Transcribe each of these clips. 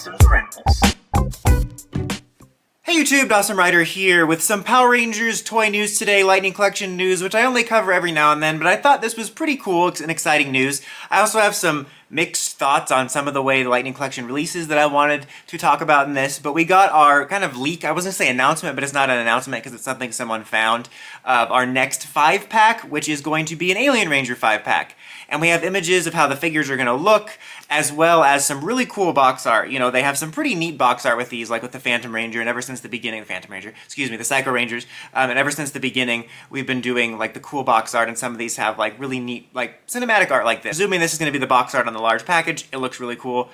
Dawson's Rentals. Hey YouTube, Dawson Ryder here with some Power Rangers toy news today, Lightning Collection news, which I only cover every now and then, but I thought this was pretty cool and exciting news. I also have some mixed thoughts on some of the way the Lightning Collection releases that I wanted to talk about in this, but we got our kind of leak, I wasn't going to say announcement, but it's not an announcement because it's something someone found, of our next 5-pack, which is going to be an Alien Ranger 5-pack. And we have images of how the figures are going to look, as well as some really cool box art. You know, they have some pretty neat box art with these, like with the Phantom Ranger, and ever since the beginning, the Psycho Rangers, and ever since the beginning, we've been doing like the cool box art, and some of these have like really neat, like cinematic art like this. Assuming this is going to be the box art on the large package, it looks really cool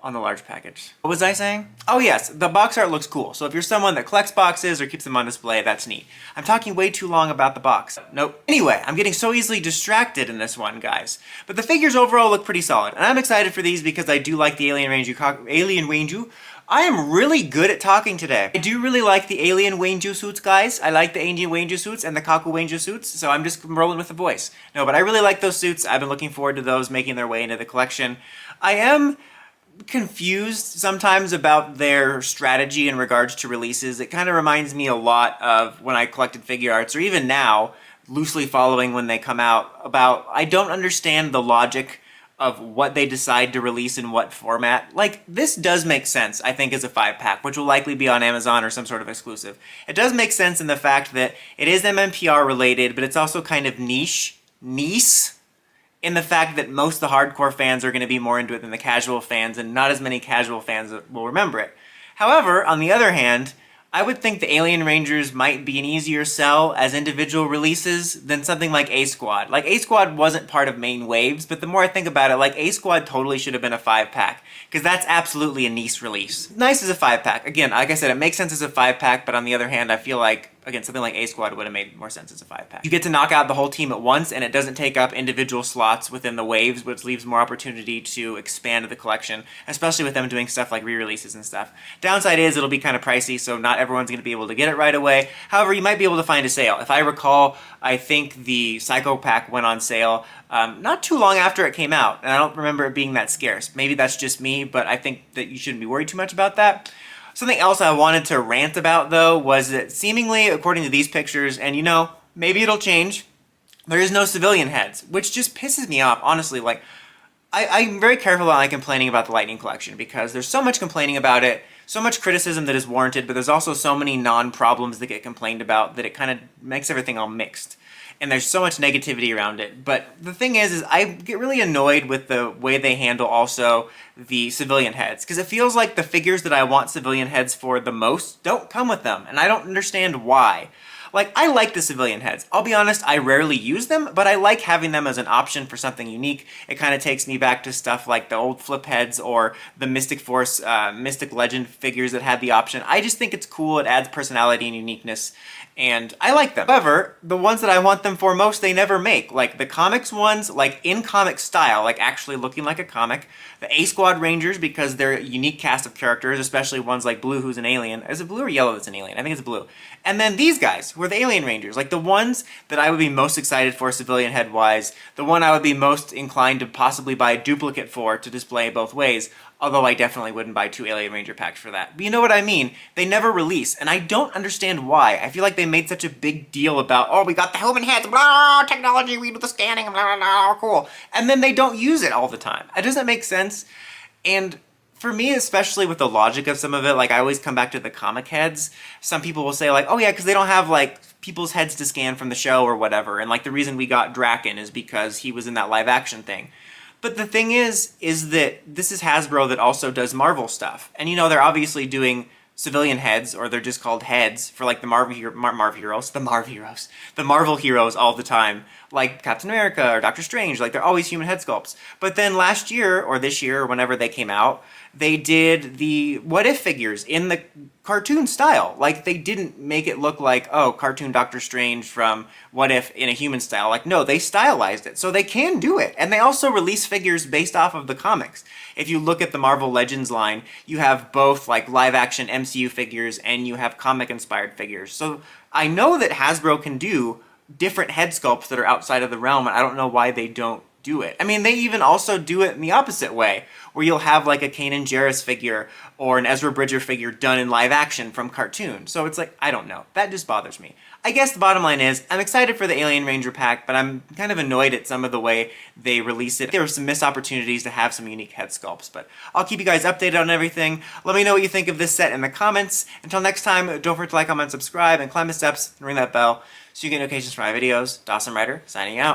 on the large package. What was I saying? Oh yes, the box art looks cool. So if you're someone that collects boxes or keeps them on display, that's neat. I'm talking way too long about the box. Nope. Anyway, I'm getting so easily distracted in this one, guys. But the figures overall look pretty solid, and I'm excited for these because I do like the Alien Ranger. I am really good at talking today. I do really like the Alien Ranger suits, guys. I like the Alien Ranger suits and the Kakurangers suits, so I'm just rolling with the voice. No, but I really like those suits. I've been looking forward to those making their way into the collection. I am confused sometimes about their strategy in regards to releases. It kind of reminds me a lot of when I collected figure arts, or even now, loosely following when they come out, about I don't understand the logic of what they decide to release in what format. Like, this does make sense, I think, as a 5-pack, which will likely be on Amazon or some sort of exclusive. It does make sense in the fact that it is MMPR related, but it's also kind of niche, in the fact that most of the hardcore fans are going to be more into it than the casual fans, and not as many casual fans will remember it. However, on the other hand, I would think the Alien Rangers might be an easier sell as individual releases than something like A-Squad. Like, A-Squad wasn't part of main waves, but the more I think about it, like, A-Squad totally should have been a 5-pack, because that's absolutely a niche release. Nice as a 5-pack. Again, like I said, it makes sense as a 5-pack, but on the other hand, I feel like, again, something like A-Squad would have made more sense as a 5-pack. You get to knock out the whole team at once, and it doesn't take up individual slots within the waves, which leaves more opportunity to expand the collection, especially with them doing stuff like re-releases and stuff. Downside is it'll be kind of pricey, so not everyone's going to be able to get it right away. However, you might be able to find a sale. If I recall, I think the Psycho Pack went on sale not too long after it came out, and I don't remember it being that scarce. Maybe that's just me, but I think that you shouldn't be worried too much about that. Something else I wanted to rant about, though, was that seemingly, according to these pictures, and you know, maybe it'll change, there is no civilian heads, which just pisses me off, honestly. Like, I'm very careful about complaining about the Lightning Collection, because there's so much complaining about it, so much criticism that is warranted, but there's also so many non-problems that get complained about that it kind of makes everything all mixed. And there's so much negativity around it. But the thing is I get really annoyed with the way they handle also the civilian heads, because it feels like the figures that I want civilian heads for the most don't come with them, and I don't understand why. Like, I like the civilian heads. I'll be honest, I rarely use them, but I like having them as an option for something unique. It kind of takes me back to stuff like the old flip heads or the Mystic Force, Mystic Legend figures that had the option. I just think it's cool, it adds personality and uniqueness, and I like them. However, the ones that I want them for most, they never make. Like, the comics ones, like in comic style, like actually looking like a comic. The A-Squad Rangers, because they're a unique cast of characters, especially ones like Blue, who's an alien. Is it Blue or Yellow that's an alien? I think it's Blue. And then these guys, who are the Alien Rangers. Like, the ones that I would be most excited for civilian head-wise, the one I would be most inclined to possibly buy a duplicate for to display both ways, although I definitely wouldn't buy 2 Alien Ranger packs for that. But you know what I mean? They never release, and I don't understand why. I feel like they made such a big deal about, oh, we got the human heads, blah, technology, we do the scanning, blah, blah, blah, cool. And then they don't use it all the time. It doesn't make sense, and for me, especially with the logic of some of it, like, I always come back to the comic heads. Some people will say, like, oh yeah, because they don't have, like, people's heads to scan from the show or whatever, and, like, the reason we got Draken is because he was in that live-action thing. But the thing is that this is Hasbro that also does Marvel stuff. And, you know, they're obviously doing civilian heads, or they're just called heads, for, like, the Marvel heroes all the time. Like Captain America or Doctor Strange, like, they're always human head sculpts. But then last year, or this year, or whenever they came out, they did the What If figures in the cartoon style. Like, they didn't make it look like, oh, cartoon Doctor Strange from What If in a human style. Like, no, they stylized it. So they can do it. And they also release figures based off of the comics. If you look at the Marvel Legends line, you have both, like, live-action MCU figures and you have comic-inspired figures. So I know that Hasbro can do different head sculpts that are outside of the realm, and I don't know why they don't do it. I mean, they even also do it in the opposite way, where you'll have like a Kanan Jarrus figure or an Ezra Bridger figure done in live action from cartoon. So it's like, I don't know. That just bothers me. I guess the bottom line is, I'm excited for the Alien Ranger pack, but I'm kind of annoyed at some of the way they release it. There were some missed opportunities to have some unique head sculpts, but I'll keep you guys updated on everything. Let me know what you think of this set in the comments. Until next time, don't forget to like, comment, subscribe, and climb the steps and ring that bell so you get notifications for my videos. Dawson Ryder, signing out.